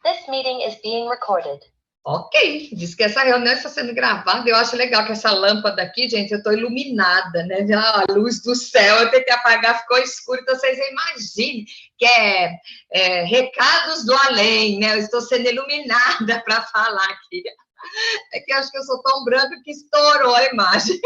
This meeting is being recorded. Ok, diz que essa reunião está sendo gravada. Eu acho legal que essa lâmpada aqui, gente, eu estou iluminada, né? A luz do céu, eu tenho que apagar, ficou escuro. Então, vocês imaginem que é recados do além, né? Eu estou sendo iluminada para falar aqui. É que eu acho que eu sou tão branca que estourou a imagem.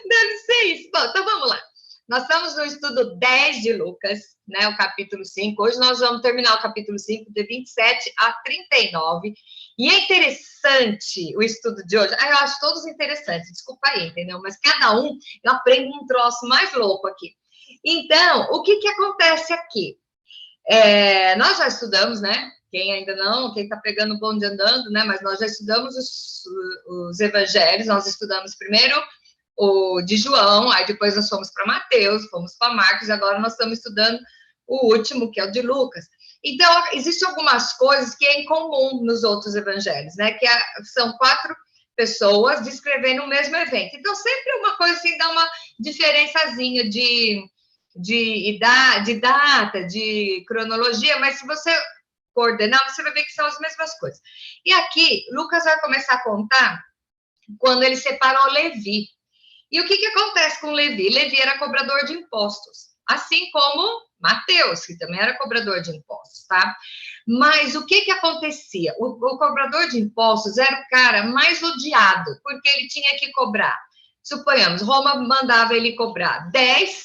Deve ser isso. Bom, então vamos lá. Nós estamos no estudo 10 de Lucas, né, o capítulo 5. Hoje nós vamos terminar o capítulo 5, de 27 a 39. E é interessante o estudo de hoje. Eu acho todos interessantes, desculpa aí, entendeu? Mas cada um, eu aprendo um troço mais louco aqui. Então, o que acontece aqui? Nós já estudamos, né? Quem ainda não, quem está pegando o bonde andando, né? Mas nós já estudamos os evangelhos. Nós estudamos primeiro o de João, aí depois nós fomos para Mateus, fomos para Marcos, e agora nós estamos estudando o último, que é o de Lucas. Então, existem algumas coisas que é em comum nos outros evangelhos, né? Que são 4 pessoas descrevendo o mesmo evento. Então, sempre uma coisa assim, dá uma diferençazinha de data, de cronologia, mas se você coordenar, você vai ver que são as mesmas coisas. E aqui, Lucas vai começar a contar quando ele separou Levi. E o que acontece com Levi? Levi era cobrador de impostos, assim como Mateus, que também era cobrador de impostos, tá? Mas o que acontecia? O cobrador de impostos era o cara mais odiado, porque ele tinha que cobrar. Suponhamos, Roma mandava ele cobrar 10,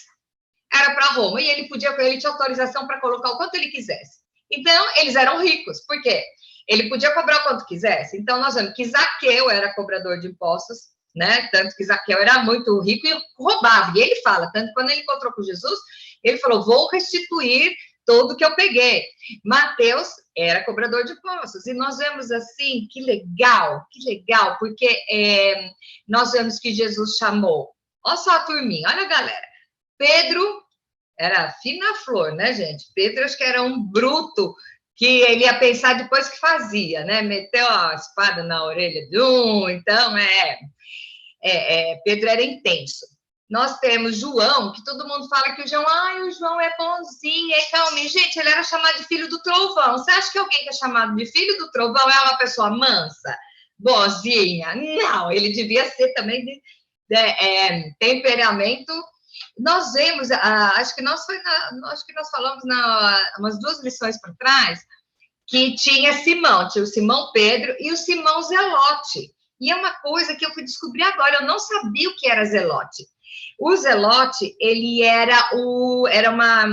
era para Roma, e ele tinha autorização para colocar o quanto ele quisesse. Então, eles eram ricos, por quê? Ele podia cobrar o quanto quisesse. Então, nós vemos que Zaqueu era cobrador de impostos, né? Tanto que Zaqueu era muito rico e roubava. E ele fala, tanto que quando ele encontrou com Jesus, ele falou, vou restituir tudo que eu peguei. Mateus era cobrador de impostos. E nós vemos assim, que legal, porque nós vemos que Jesus chamou, olha só a turminha, olha a galera, Pedro era fina flor, né, gente? Pedro acho que era um bruto, que ele ia pensar depois que fazia, né? Meteu a espada na orelha de um, então Pedro era intenso. Nós temos João, que todo mundo fala que o João é bonzinho, é calminho. Gente, ele era chamado de filho do trovão. Você acha que alguém que é chamado de filho do trovão é uma pessoa mansa, boazinha? Não, ele devia ser também de temperamento. Nós vemos, acho que nós falamos umas 2 lições para trás, que tinha o Simão Pedro e o Simão Zelote. E é uma coisa que eu fui descobrir agora, eu não sabia o que era Zelote. O Zelote, ele era uma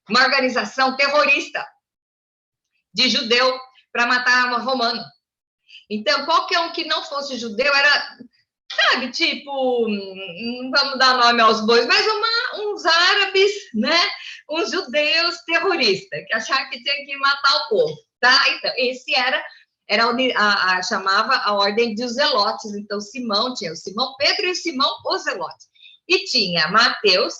organização terrorista de judeu para matar romano. Então, qualquer um que não fosse judeu era, sabe, tipo, não vamos dar nome aos bois, mas uns árabes, né? Uns judeus terroristas, que achavam que tinha que matar o povo, tá? Então, esse chamava a ordem dos zelotes. Então, Simão, tinha o Simão Pedro e o Simão os zelotes. E tinha Mateus,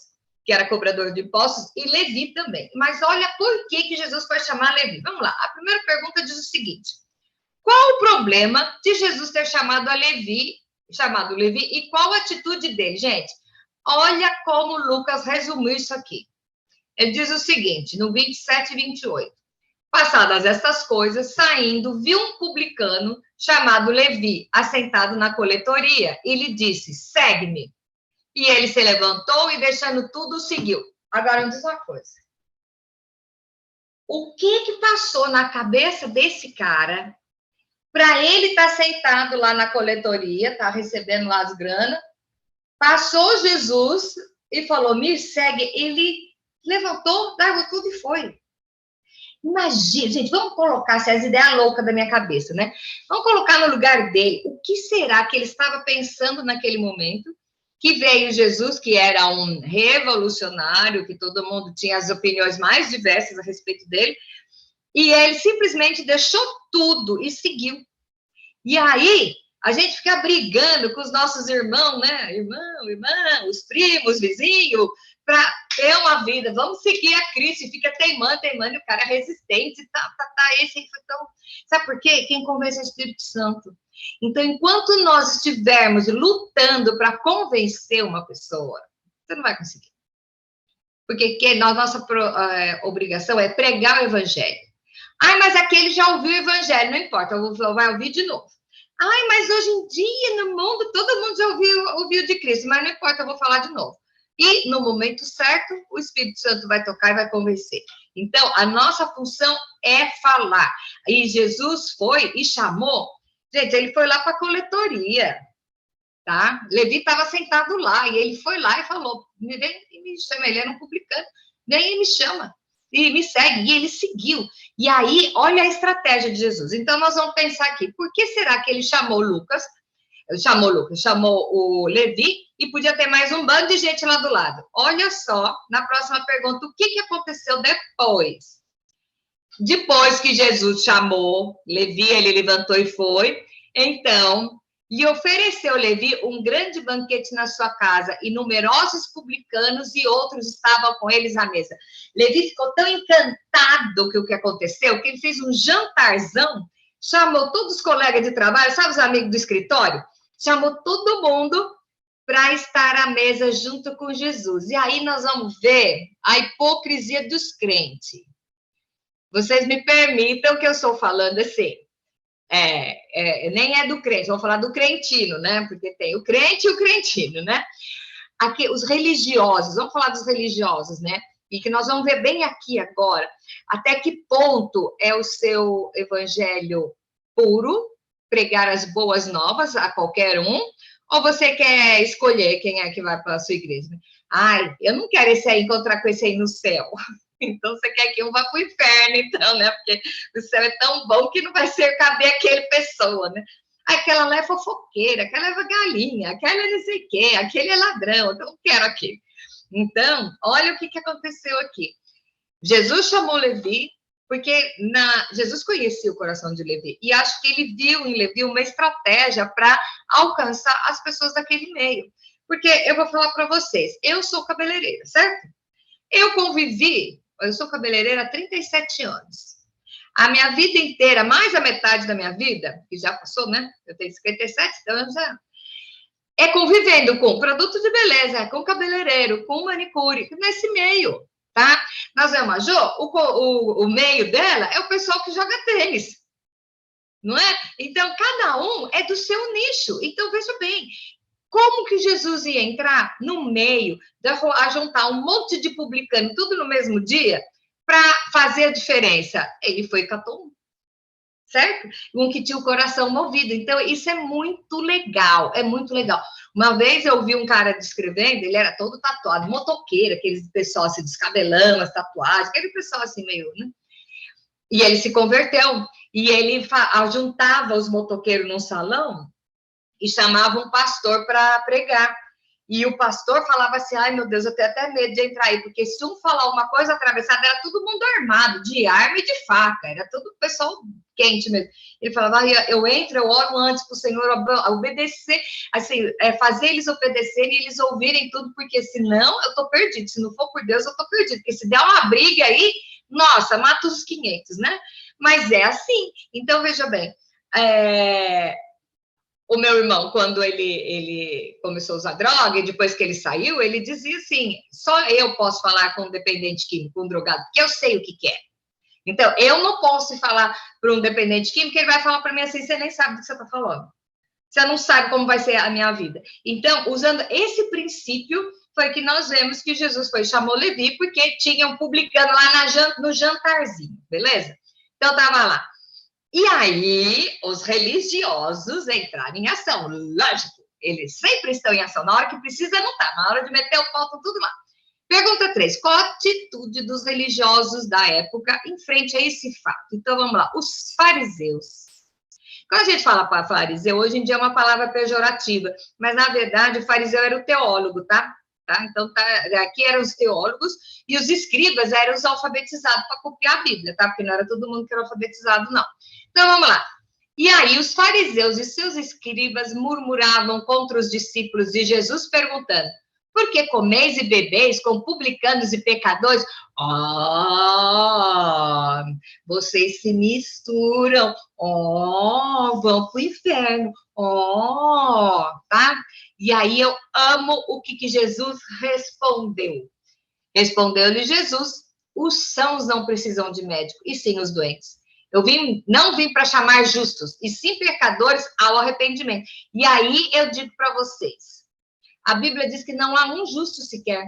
que era cobrador de impostos, e Levi também. Mas olha por que Jesus foi chamar Levi. Vamos lá, a primeira pergunta diz o seguinte, qual o problema de Jesus ter chamado Levi, e qual a atitude dele? Gente, olha como Lucas resumiu isso aqui. Ele diz o seguinte, no 27 e 28. Passadas estas coisas, saindo, viu um publicano chamado Levi, assentado na coletoria, e lhe disse, segue-me. E ele se levantou e, deixando tudo, o seguiu. Agora, me diz uma coisa. O que passou na cabeça desse cara para ele estar sentado lá na coletoria, tá recebendo lá as granas, passou Jesus e falou, me segue. Ele levantou, largou tudo e foi. Imagina, gente, vamos colocar as ideias loucas da minha cabeça, né? Vamos colocar no lugar dele. O que será que ele estava pensando naquele momento? Que veio Jesus, que era um revolucionário, que todo mundo tinha as opiniões mais diversas a respeito dele, e ele simplesmente deixou tudo e seguiu. E aí, a gente fica brigando com os nossos irmãos, né? Irmão, os primos, vizinhos, para ter uma vida. Vamos seguir a Cristo, e fica teimando, e o cara é resistente, então, sabe por quê? Quem convence é o Espírito Santo. Então, enquanto nós estivermos lutando para convencer uma pessoa, você não vai conseguir. Porque a nossa obrigação é pregar o evangelho. Ai, mas aquele já ouviu o evangelho, não importa, vai ouvir de novo. Ai, mas hoje em dia, no mundo, todo mundo já ouviu de Cristo, mas não importa, eu vou falar de novo. E no momento certo, o Espírito Santo vai tocar e vai convencer. Então, a nossa função é falar. E Jesus foi e chamou. Gente, ele foi lá para a coletoria, tá? Levi estava sentado lá e ele foi lá e falou: me vem e me chama. Ele era um publicano, vem e me chama e me segue. E ele seguiu. E aí, olha a estratégia de Jesus. Então, nós vamos pensar aqui: por que será que ele chamou Lucas? Chamou o Levi e podia ter mais um bando de gente lá do lado. Olha só, na próxima pergunta, o que aconteceu depois? Depois que Jesus chamou Levi, ele levantou e foi. Então, lhe ofereceu Levi um grande banquete na sua casa, e numerosos publicanos e outros estavam com eles à mesa. Levi ficou tão encantado com o que aconteceu, que ele fez um jantarzão, chamou todos os colegas de trabalho, sabe os amigos do escritório? Chamou todo mundo para estar à mesa junto com Jesus. E aí nós vamos ver a hipocrisia dos crentes. Vocês me permitam que eu estou falando assim, nem é do crente, vou falar do crentino, né? Porque tem o crente e o crentino, né? Aqui, os religiosos, vamos falar dos religiosos, né? E que nós vamos ver bem aqui agora, até que ponto é o seu evangelho puro, pregar as boas novas a qualquer um, ou você quer escolher quem é que vai para a sua igreja? Ai, eu não quero esse aí, encontrar com esse aí no céu. Então, você quer que um vá para o inferno, então, né? Porque o céu é tão bom que não vai caber aquele pessoa, né? Aquela lá é fofoqueira, aquela é galinha, aquela é não sei o quê, aquele é ladrão, então eu não quero aquele. Então, olha o que aconteceu aqui. Jesus chamou Levi, porque Jesus conhecia o coração de Levi, e acho que ele viu em Levi uma estratégia para alcançar as pessoas daquele meio. Porque eu vou falar para vocês, eu sou cabeleireira, certo? Eu sou cabeleireira há 37 anos. A minha vida inteira, mais a metade da minha vida, que já passou, né? Eu tenho 57, então já é convivendo com produto de beleza, com cabeleireiro, com manicure, nesse meio, tá? Nós vemos a Jo, o meio dela é o pessoal que joga tênis, não é? Então, cada um é do seu nicho. Então, veja bem, como que Jesus ia entrar no meio, a juntar um monte de publicano, tudo no mesmo dia, para fazer a diferença? Ele foi e catou um, certo? Um que tinha o coração movido. Então, isso é muito legal, é muito legal. Uma vez eu vi um cara descrevendo, ele era todo tatuado, motoqueiro, aquele pessoal assim, descabelando as tatuagens, aquele pessoal assim meio, né? E ele se converteu, e ele juntava os motoqueiros num salão e chamava um pastor para pregar. E o pastor falava assim, ai meu Deus, eu tenho até medo de entrar aí, porque se um falar uma coisa atravessada, era todo mundo armado, de arma e de faca, era todo pessoal quente mesmo. Ele falava, eu entro, eu oro antes para o Senhor obedecer, assim, fazer eles obedecerem e eles ouvirem tudo, porque senão eu estou perdido, se não for por Deus eu estou perdido, porque se der uma briga aí, nossa, mata os 500, né? Mas é assim. Então, veja bem, o meu irmão, quando ele começou a usar droga, e depois que ele saiu, ele dizia assim, só eu posso falar com um dependente químico, um drogado, porque eu sei o que é. Então, eu não posso falar para um dependente químico, ele vai falar para mim assim, você nem sabe do que você está falando. Você não sabe como vai ser a minha vida. Então, usando esse princípio, foi que nós vemos que Jesus chamou Levi, porque tinham publicando lá no jantarzinho, beleza? Então, estava lá. E aí, os religiosos entraram em ação. Lógico, eles sempre estão em ação. Na hora que precisa, não está. Na hora de meter o pau, estão tudo lá. Pergunta 3. Qual a atitude dos religiosos da época em frente a esse fato? Então, vamos lá. Os fariseus. Quando a gente fala para fariseu, hoje em dia é uma palavra pejorativa, mas, na verdade, o fariseu era o teólogo, tá? Então, aqui eram os teólogos e os escribas eram os alfabetizados para copiar a Bíblia, tá? Porque não era todo mundo que era alfabetizado, não. Então, vamos lá. E aí, os fariseus e seus escribas murmuravam contra os discípulos de Jesus, perguntando, por que comeis e bebeis com publicanos e pecadores? Vocês se misturam. Vão para o inferno. Tá? E aí eu amo o que Jesus respondeu. Respondeu-lhe Jesus, os sãos não precisam de médico, e sim os doentes. Não vim para chamar justos, e sim pecadores ao arrependimento. E aí eu digo para vocês, a Bíblia diz que não há um justo sequer.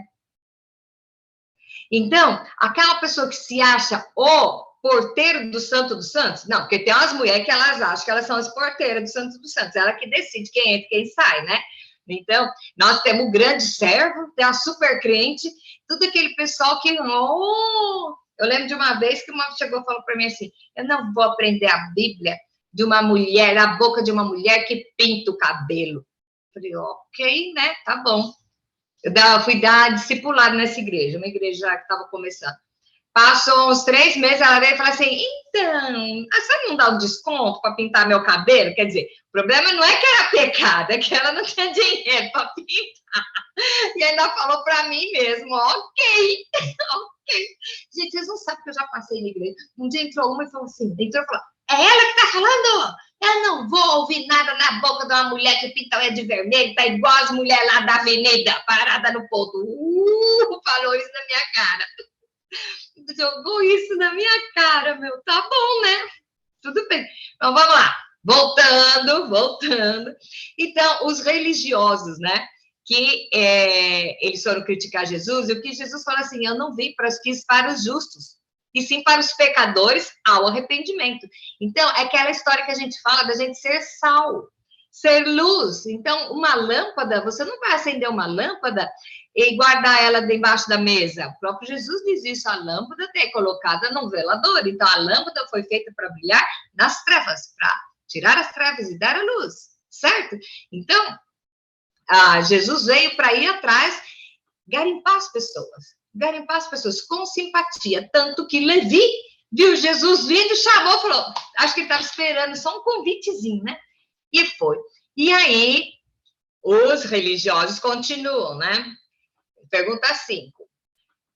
Então, aquela pessoa que se acha o porteiro do Santo dos Santos, não, porque tem umas mulheres que elas acham que elas são as porteiras do Santo dos Santos, ela que decide quem entra e quem sai, né? Então, nós temos o grande servo, tem a super crente, tudo aquele pessoal que, eu lembro de uma vez que uma chegou e falou para mim assim, eu não vou aprender a Bíblia de uma mulher, a boca de uma mulher que pinta o cabelo. Falei, ok, né, tá bom. Fui dar discipulado nessa igreja, uma igreja que estava começando. Passou uns 3 meses, ela veio e falou assim, então, você não dá um desconto para pintar meu cabelo? Quer dizer, o problema não é que era pecado, é que ela não tinha dinheiro para pintar. E ainda falou para mim mesmo, ok. Gente, vocês não sabem que eu já passei na igreja. Um dia entrou uma e falou assim, é ela que tá falando? Eu não vou ouvir nada na boca de uma mulher que pinta o de vermelho, tá igual as mulheres lá da avenida, parada no ponto. Falou isso na minha cara. Jogou isso na minha cara, meu. Tá bom, né? Tudo bem. Então, vamos lá. Voltando. Então, os religiosos, né? Que eles foram criticar Jesus, e o que Jesus fala assim, eu não vim para os justos, e sim para os pecadores ao arrependimento. Então, é aquela história que a gente fala da gente ser sal, ser luz. Então, uma lâmpada, você não vai acender uma lâmpada e guardar ela debaixo da mesa. O próprio Jesus diz isso, a lâmpada é colocada num velador. Então, a lâmpada foi feita para brilhar nas trevas, para tirar as trevas e dar a luz, certo? Então, Jesus veio para ir atrás, garimpar as pessoas com simpatia, tanto que Levi viu Jesus vindo, chamou, falou, acho que ele estava esperando só um convitezinho, né? E foi. E aí, os religiosos continuam, né? Pergunta 5.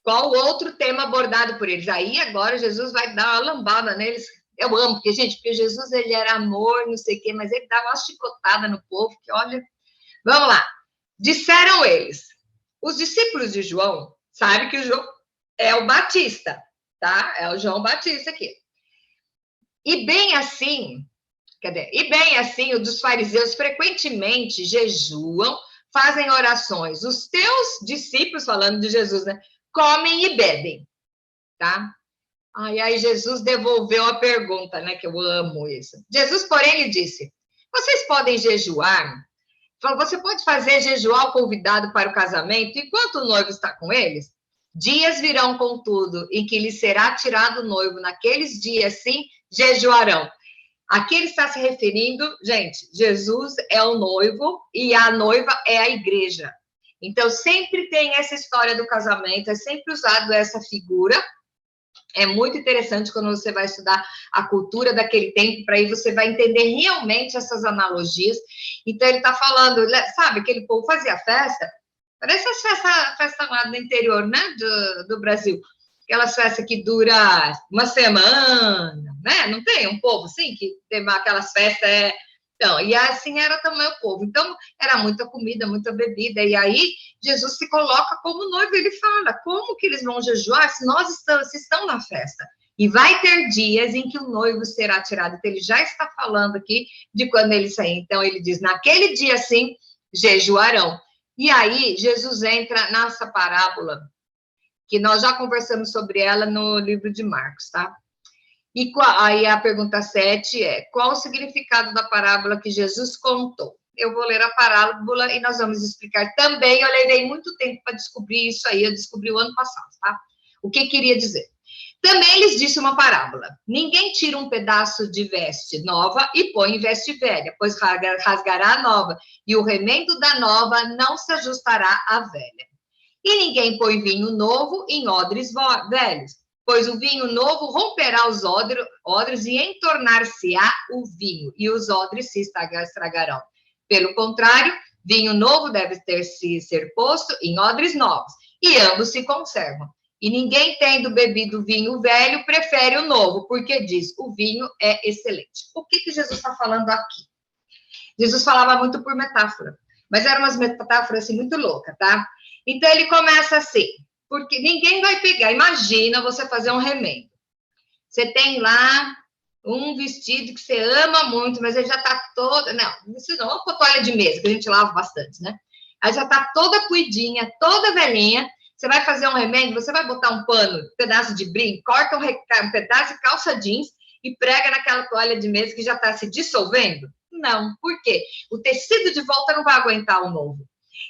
Qual outro tema abordado por eles? Aí, agora, Jesus vai dar uma lambada neles. Eu amo, porque Jesus, ele era amor, não sei o quê, mas ele dava uma chicotada no povo, que olha... Vamos lá. Disseram eles, os discípulos de João, sabe que o João é o Batista, tá? É o João Batista aqui. E bem assim, os dos fariseus frequentemente jejuam, fazem orações. Os teus discípulos, falando de Jesus, né? Comem e bebem, tá? Aí Jesus devolveu a pergunta, né? Que eu amo isso. Jesus, porém, lhe disse, vocês podem jejuar? Você pode fazer jejuar o convidado para o casamento enquanto o noivo está com eles? Dias virão, contudo, em que lhe será tirado o noivo. Naqueles dias, sim, jejuarão. Aqui ele está se referindo, gente, Jesus é o noivo e a noiva é a igreja. Então, sempre tem essa história do casamento, é sempre usado essa figura. É muito interessante quando você vai estudar a cultura daquele tempo, para aí você vai entender realmente essas analogias. Então, ele está falando, sabe, aquele povo fazia festa, parece as festas lá do interior, né, do Brasil. Aquelas festas que duram uma semana, né? Não tem um povo assim, que tem aquelas festas... Então, e assim era também o povo. Então, era muita comida, muita bebida. E aí, Jesus se coloca como noivo. Ele fala, como que eles vão jejuar se estão na festa? E vai ter dias em que o noivo será tirado. Então, ele já está falando aqui de quando ele sair. Então, ele diz, naquele dia, sim, jejuarão. E aí, Jesus entra nessa parábola, que nós já conversamos sobre ela no livro de Marcos, tá? E aí a pergunta 7 é, qual o significado da parábola que Jesus contou? Eu vou ler a parábola e nós vamos explicar também. Eu levei muito tempo para descobrir isso aí, eu descobri o ano passado, tá? O que queria dizer? Também lhes disse uma parábola. Ninguém tira um pedaço de veste nova e põe em veste velha, pois rasgará a nova, e o remendo da nova não se ajustará à velha. E ninguém põe vinho novo em odres velhos, pois o vinho novo romperá os odres e entornar-se-á o vinho, e os odres se estragarão. Pelo contrário, vinho novo deve ser posto em odres novos, e ambos se conservam. E ninguém, tendo bebido vinho velho, prefere o novo, porque diz, o vinho é excelente. O que Jesus está falando aqui? Jesus falava muito por metáfora, mas eram umas metáforas assim, muito loucas, tá? Então, ele começa assim, porque ninguém vai pegar. Imagina você fazer um remendo. Você tem lá um vestido que você ama muito, mas ele já tá todo... Não, isso não é uma toalha de mesa, que a gente lava bastante, né? Ela já tá toda cuidinha, toda velhinha. Você vai fazer um remédio, você vai botar um pano, um pedaço de brim, corta um pedaço de calça jeans e prega naquela toalha de mesa que já está se dissolvendo? Não, por quê? O tecido de volta não vai aguentar o novo.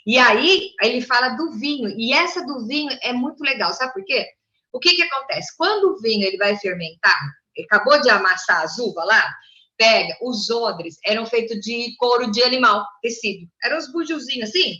E aí, ele fala do vinho, e essa do vinho é muito legal, sabe por quê? O que acontece? Quando o vinho ele vai fermentar, ele acabou de amassar as uvas lá, pega, os odres eram feitos de couro de animal, tecido. Eram uns bujuzinhos assim,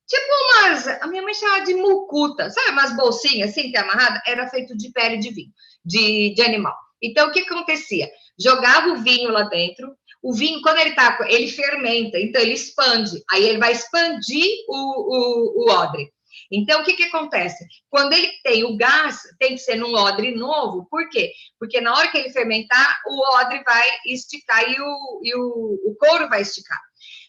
tipo umas, a minha mãe chamava de mucuta, sabe, umas bolsinhas assim, que é amarrada, era feito de pele de vinho, de animal. Então, o que acontecia? Jogava o vinho lá dentro, o vinho, quando ele fermenta, então ele expande, aí ele vai expandir o odre. Então, o que acontece? Quando ele tem o gás, tem que ser num odre novo, por quê? Porque na hora que ele fermentar, o odre vai esticar e o couro vai esticar.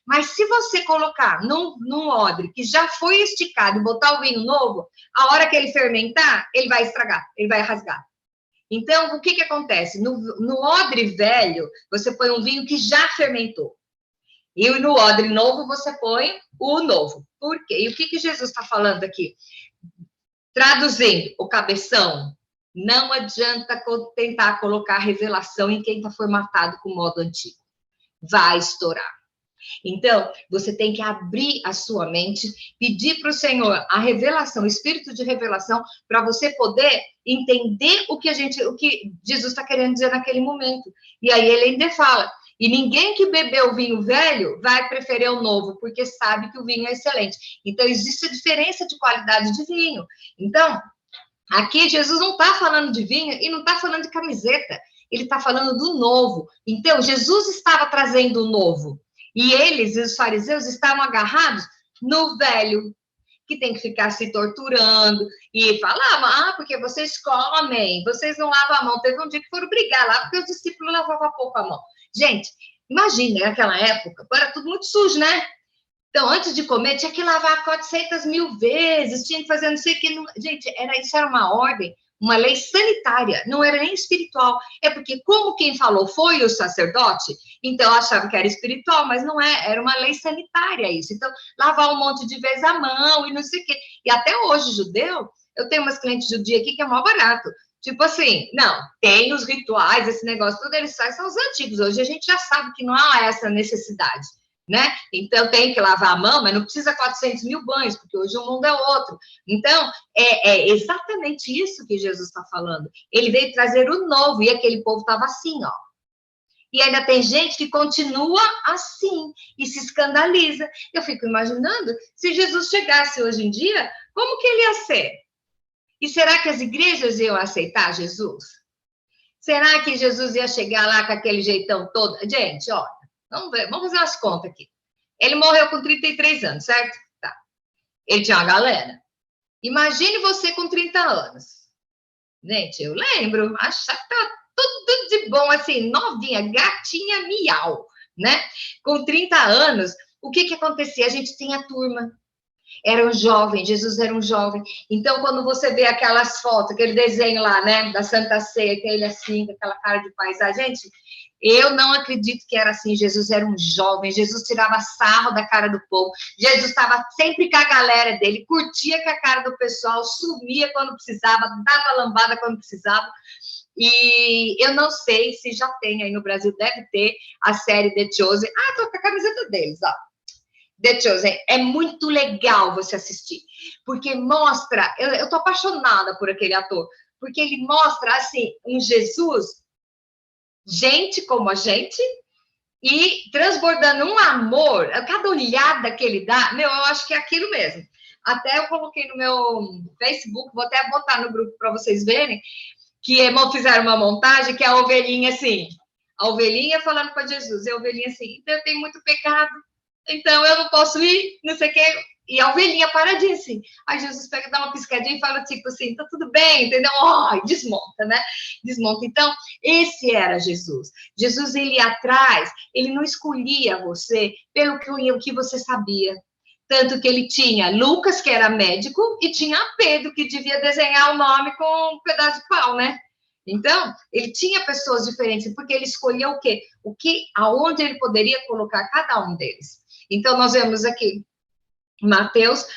Mas se você colocar num odre que já foi esticado e botar o vinho novo, a hora que ele fermentar, ele vai estragar, ele vai rasgar. Então, o que acontece? No odre velho, você põe um vinho que já fermentou. E no odre novo, você põe o novo. Por quê? E o que Jesus está falando aqui? Traduzindo, o cabeção, não adianta tentar colocar revelação em quem está formatado com o modo antigo. Vai estourar. Então, você tem que abrir a sua mente, pedir para o Senhor a revelação, o espírito de revelação, para você poder entender o que Jesus está querendo dizer naquele momento. E aí ele ainda fala, e ninguém que bebeu vinho velho vai preferir o novo, porque sabe que o vinho é excelente. Então, existe a diferença de qualidade de vinho. Então, aqui Jesus não está falando de vinho e não está falando de camiseta, ele está falando do novo. Então, Jesus estava trazendo o novo. E eles, os fariseus, estavam agarrados no velho, que tem que ficar se torturando. E falavam, porque vocês comem, vocês não lavam a mão. Teve um dia que foram brigar lá, porque os discípulos lavavam pouco a mão. Gente, imagina, naquela época, era tudo muito sujo, né? Então, antes de comer, tinha que lavar 400.000 vezes, tinha que fazer não sei o que. Gente, isso era uma ordem, uma lei sanitária, não era nem espiritual. É porque, como quem falou foi o sacerdote, então achava que era espiritual, mas não é, era uma lei sanitária isso. Então, lavar um monte de vezes a mão e não sei o quê. E até hoje, judeu, eu tenho umas clientes judias aqui que é mó barato. Tipo assim, não, tem os rituais, esse negócio, tudo eles fazem, são os antigos. Hoje a gente já sabe que não há essa necessidade. Né? Então, tem que lavar a mão, mas não precisa 400.000 banhos, porque hoje o mundo é outro. Então, é exatamente isso que Jesus está falando. Ele veio trazer o novo, e aquele povo estava assim, ó. E ainda tem gente que continua assim, e se escandaliza. Eu fico imaginando, se Jesus chegasse hoje em dia, como que ele ia ser? E será que as igrejas iam aceitar Jesus? Será que Jesus ia chegar lá com aquele jeitão todo? Gente, ó, vamos fazer umas contas aqui. Ele morreu com 33 anos, certo? Tá. Ele tinha uma galera. Imagine você com 30 anos. Gente, eu lembro, achava que tá tudo de bom, assim, novinha, gatinha miau, né? Com 30 anos, o que acontecia? A gente tinha turma. Era um jovem, Jesus era um jovem. Então, quando você vê aquelas fotos, aquele desenho lá, né, da Santa Ceia, que ele assim, com aquela cara de paisagem, gente, eu não acredito que era assim. Jesus era um jovem, Jesus tirava sarro da cara do povo, Jesus estava sempre com a galera dele, curtia com a cara do pessoal, sumia quando precisava, dava lambada quando precisava. E eu não sei se já tem aí no Brasil, deve ter a série The Chosen. Ah, tô com a camiseta deles, ó. The Chosen, é muito legal você assistir, porque mostra, eu tô apaixonada por aquele ator, porque ele mostra, assim, um Jesus, gente como a gente, e transbordando um amor, cada olhada que ele dá, eu acho que é aquilo mesmo. Até eu coloquei no meu Facebook, vou até botar no grupo para vocês verem, que fizeram uma montagem que é a ovelhinha assim, a ovelhinha falando para Jesus, e a ovelhinha assim, então eu tenho muito pecado, então eu não posso ir, não sei o quê. E a ovelhinha paradinha assim. Aí Jesus pega, dá uma piscadinha e fala tipo assim, tá tudo bem, entendeu? Desmonta, né? Desmonta. Então, esse era Jesus. Jesus, ele ia atrás, ele não escolhia você pelo que você sabia. Tanto que ele tinha Lucas, que era médico, e tinha Pedro, que devia desenhar o nome com um pedaço de pau, né? Então, ele tinha pessoas diferentes, porque ele escolheu o quê? Aonde ele poderia colocar cada um deles. Então, nós vemos aqui, Mateus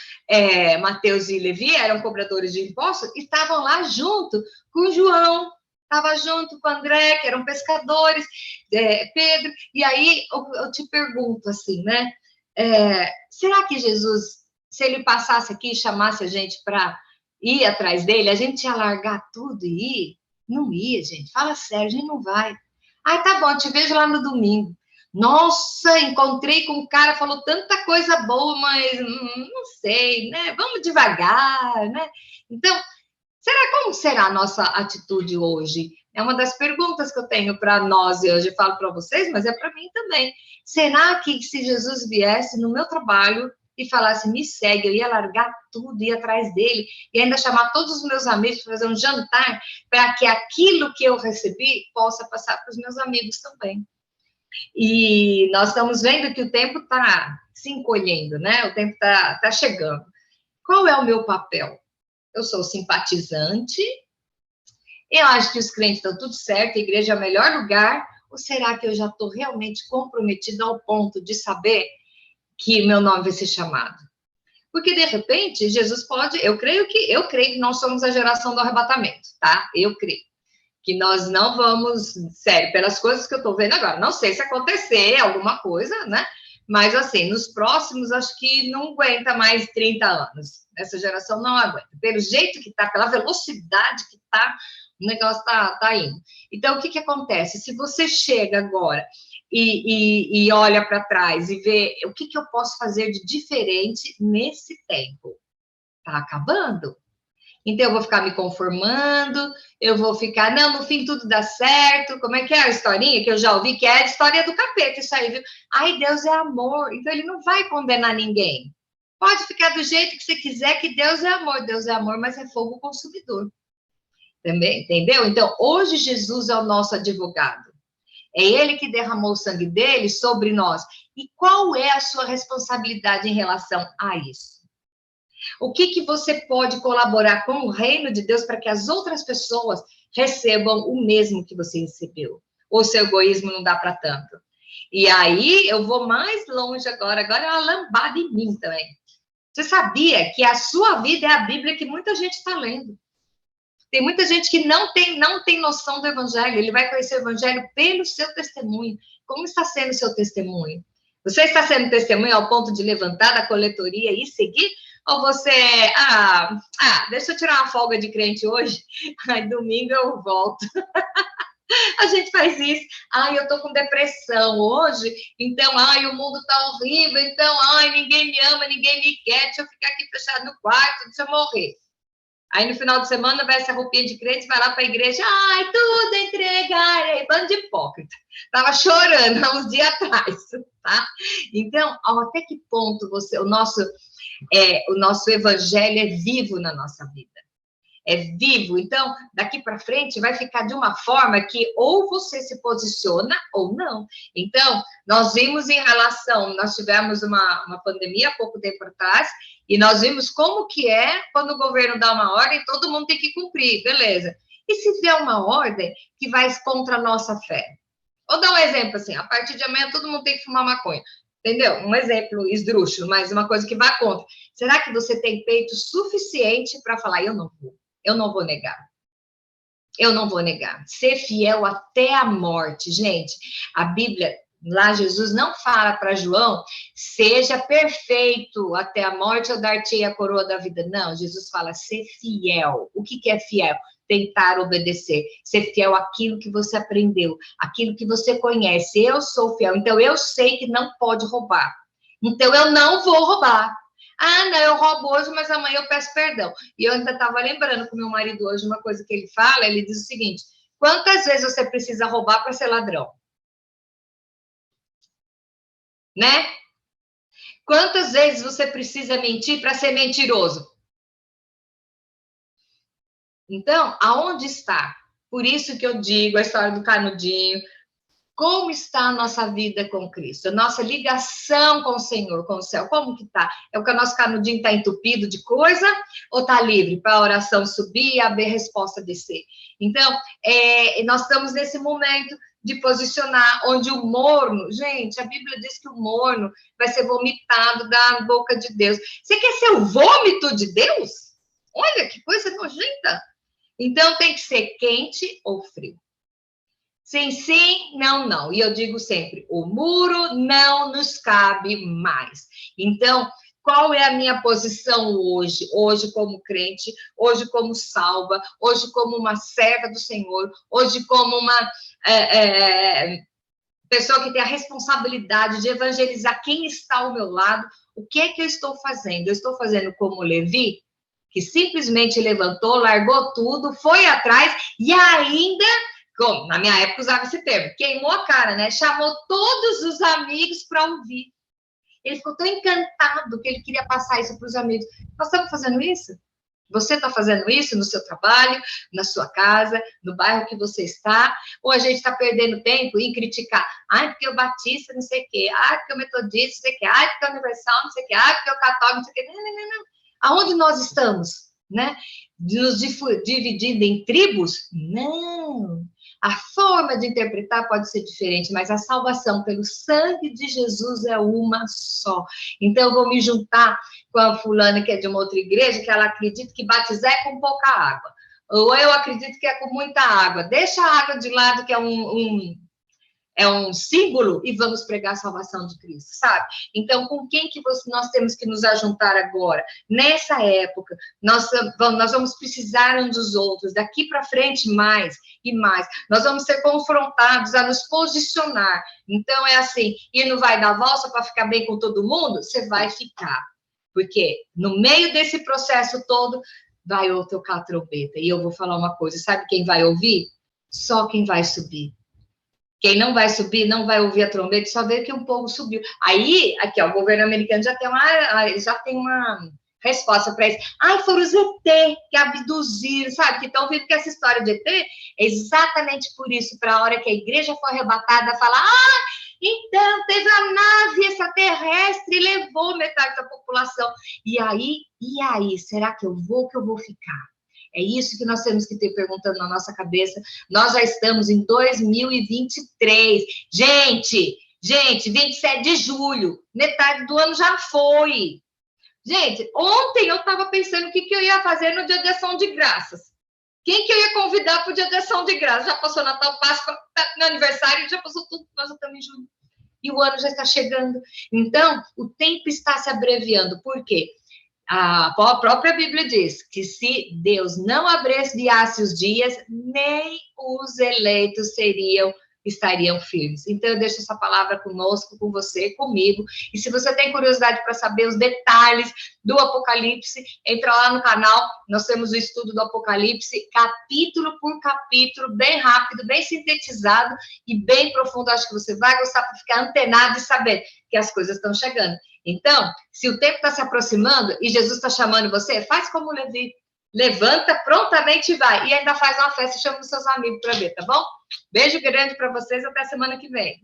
e Levi eram cobradores de impostos e estavam lá junto com João, estava junto com André, que eram pescadores, Pedro. E aí, eu te pergunto assim, né? Será que Jesus, se ele passasse aqui e chamasse a gente para ir atrás dele, a gente ia largar tudo e ir? Não ia, gente. Fala sério, a gente não vai. Ai, tá bom, te vejo lá no domingo. Nossa, encontrei com um cara, falou tanta coisa boa, mas não sei, né? Vamos devagar, né? Então, como será a nossa atitude hoje? É uma das perguntas que eu tenho para nós, e hoje eu falo para vocês, mas é para mim também. Será que se Jesus viesse no meu trabalho e falasse, me segue, eu ia largar tudo, ia atrás dele, e ainda chamar todos os meus amigos para fazer um jantar, para que aquilo que eu recebi possa passar para os meus amigos também? E nós estamos vendo que o tempo está se encolhendo, né? O tempo está chegando. Qual é o meu papel? Eu sou simpatizante, eu acho que os crentes estão tudo certo, a igreja é o melhor lugar, ou será que eu já estou realmente comprometida ao ponto de saber que meu nome vai ser chamado? Porque, de repente, Jesus pode... Eu creio que nós somos a geração do arrebatamento, tá? Eu creio que nós não vamos... Sério, pelas coisas que eu estou vendo agora, não sei se acontecer alguma coisa, né? Mas, assim, nos próximos, acho que não aguenta mais 30 anos. Essa geração não aguenta. Pelo jeito que está, pela velocidade que está, o negócio está indo. Então, o que acontece? Se você chega agora e olha para trás e vê o que eu posso fazer de diferente nesse tempo, está acabando. Então, eu vou ficar me conformando, eu vou ficar, não, no fim tudo dá certo. Como é que é a historinha que eu já ouvi, que é a história do capeta, isso aí, viu? Ai, Deus é amor, então ele não vai condenar ninguém. Pode ficar do jeito que você quiser, que Deus é amor, mas é fogo consumidor. Também, entendeu? Então, hoje Jesus é o nosso advogado. É ele que derramou o sangue dele sobre nós. E qual é a sua responsabilidade em relação a isso? O que você pode colaborar com o reino de Deus para que as outras pessoas recebam o mesmo que você recebeu? Ou seu egoísmo não dá para tanto? E aí, eu vou mais longe agora é uma lambada em mim também. Você sabia que a sua vida é a Bíblia que muita gente está lendo? Tem muita gente que não tem noção do Evangelho. Ele vai conhecer o Evangelho pelo seu testemunho. Como está sendo o seu testemunho? Você está sendo testemunha ao ponto de levantar da coletoria e seguir? Ou você, deixa eu tirar uma folga de crente hoje, aí domingo eu volto. A gente faz isso. Eu tô com depressão hoje, então, o mundo tá horrível, então, ninguém me ama, ninguém me quer, deixa eu ficar aqui fechado no quarto, deixa eu morrer. Aí, no final de semana, veste a roupinha de crente, vai lá para a igreja, tudo entregarei, bando de hipócrita. Tava chorando há uns dias atrás, tá? Então, até que ponto o nosso evangelho é vivo na nossa vida? É vivo. Então, daqui para frente, vai ficar de uma forma que ou você se posiciona ou não. Então, nós vimos nós tivemos uma pandemia há pouco tempo atrás, e nós vimos como que é quando o governo dá uma ordem, todo mundo tem que cumprir, beleza. E se vier uma ordem que vai contra a nossa fé? Vou dar um exemplo assim, a partir de amanhã todo mundo tem que fumar maconha. Entendeu? Um exemplo esdrúxulo, mas uma coisa que vai contra. Será que você tem peito suficiente para falar, eu não vou negar. Eu não vou negar. Ser fiel até a morte. Gente, a Bíblia, lá Jesus não fala para João, seja perfeito até a morte, eu dar-te a coroa da vida. Não, Jesus fala, ser fiel. O que é fiel? Tentar obedecer. Ser fiel àquilo que você aprendeu, aquilo que você conhece. Eu sou fiel, então eu sei que não pode roubar. Então eu não vou roubar. Não, eu roubo hoje, mas amanhã eu peço perdão. E eu ainda estava lembrando com meu marido hoje uma coisa que ele fala, ele diz o seguinte, quantas vezes você precisa roubar para ser ladrão? Né? Quantas vezes você precisa mentir para ser mentiroso? Então, aonde está? Por isso que eu digo a história do canudinho, Como está a nossa vida com Cristo? A nossa ligação com o Senhor, com o céu, como que está? É o que o nosso canudinho está entupido de coisa ou está livre para a oração subir e a resposta descer? Então, nós estamos nesse momento de posicionar, onde o morno, gente, a Bíblia diz que o morno vai ser vomitado da boca de Deus. Você quer ser o vômito de Deus? Olha, que coisa nojenta. Então, tem que ser quente ou frio. Sim, sim, não, não. E eu digo sempre, o muro não nos cabe mais. Então, qual é a minha posição hoje? Hoje como crente, hoje como salva, hoje como uma serva do Senhor, hoje como uma pessoa que tem a responsabilidade de evangelizar quem está ao meu lado. O que é que eu estou fazendo? Eu estou fazendo como Levi, que simplesmente levantou, largou tudo, foi atrás e ainda... Como, na minha época usava esse termo, queimou a cara, né? Chamou todos os amigos para ouvir. Ele ficou tão encantado que ele queria passar isso para os amigos. Nós estamos fazendo isso? Você está fazendo isso no seu trabalho, na sua casa, no bairro que você está? Ou a gente está perdendo tempo em criticar? Ai, porque o batista não sei o quê. Ai, porque o metodista não sei o quê. Ai, porque o universal não sei o quê. Ai, porque o católico não sei o quê. Não, não, não, não. Aonde nós estamos? Né? Nos dividindo em tribos? Não. A forma de interpretar pode ser diferente, mas a salvação pelo sangue de Jesus é uma só. Então, eu vou me juntar com a fulana que é de uma outra igreja, que ela acredita que batizar é com pouca água. Ou eu acredito que é com muita água. Deixa a água de lado, que é um símbolo, e vamos pregar a salvação de Cristo, sabe? Então, com quem que nós temos que nos ajuntar agora? Nessa época, nós vamos precisar uns dos outros, daqui para frente mais e mais. Nós vamos ser confrontados a nos posicionar. Então, é assim, e não vai dar volta para ficar bem com todo mundo? Você vai ficar. Porque no meio desse processo todo, vai eu tocar a trombeta. E eu vou falar uma coisa, sabe quem vai ouvir? Só quem vai subir. Quem não vai subir, não vai ouvir a trombeta, só vê que o povo subiu. Aí, aqui, ó, o governo americano já tem uma resposta para isso. Ai, foram os ET que abduziram, sabe? Que estão vendo que essa história de ET é exatamente por isso, para a hora que a igreja for arrebatada, falar, então, teve a nave extraterrestre e levou metade da população. E aí, será que eu vou ou que eu vou ficar? É isso que nós temos que ter perguntando na nossa cabeça. Nós já estamos em 2023. Gente, 27 de julho, metade do ano já foi. Gente, ontem eu estava pensando o que eu ia fazer no dia de ação de graças. Quem que eu ia convidar para o dia de ação de graças? Já passou Natal, Páscoa, meu aniversário, já passou tudo, nós já estamos em julho. E o ano já está chegando. Então, o tempo está se abreviando. Por quê? A própria Bíblia diz que se Deus não abreviasse os dias, nem os eleitos estariam firmes. Então, eu deixo essa palavra conosco, com você, comigo. E se você tem curiosidade para saber os detalhes do Apocalipse, entra lá no canal. Nós temos o estudo do Apocalipse, capítulo por capítulo, bem rápido, bem sintetizado e bem profundo. Acho que você vai gostar para ficar antenado e saber que as coisas estão chegando. Então, se o tempo está se aproximando e Jesus está chamando você, faz como Levi. Levanta prontamente e vai. E ainda faz uma festa e chama os seus amigos para ver, tá bom? Beijo grande para vocês. Até semana que vem.